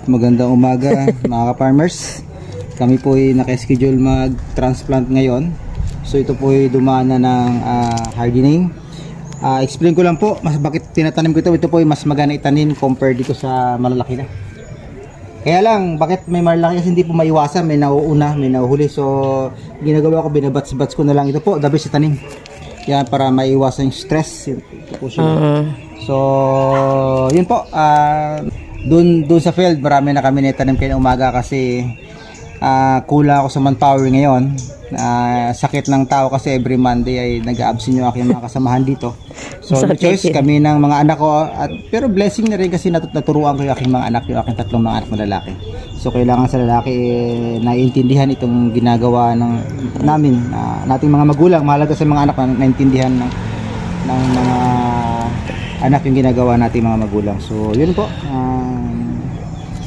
magandang umaga mga ka-farmers. Kami po ay naka-schedule mag-transplant ngayon. So ito po ay dumaan na ng hardening. Explain ko lang po bakit tinatanim ko ito. Ito po ay mas magana itanim compared dito sa malalaki na. Kaya lang, bakit may malalaki kasi hindi po maiwasan, may nauuna, may nauhuli. So ginagawa ko, binabats-bats ko na lang ito po, the best itanim. Yan, para maiwasan yung stress. Ito po siya. So yun po, dun sa field marami na kami nitanim kayo umaga kasi kulang ako sa manpower ngayon. Sakit ng tao kasi every Monday ay nag-a-absent yung aking mga kasamahan dito. So no choice kami ng mga anak ko pero blessing na rin kasi naturuan ko yung aking mga anak, yung aking tatlong mga anak na lalaki. So kailangan sa lalaki naiintindihan itong ginagawa namin, nating mga magulang. Mahalaga sa mga anak na naintindihan ng mga anak yung ginagawa nating mga magulang. So yun po,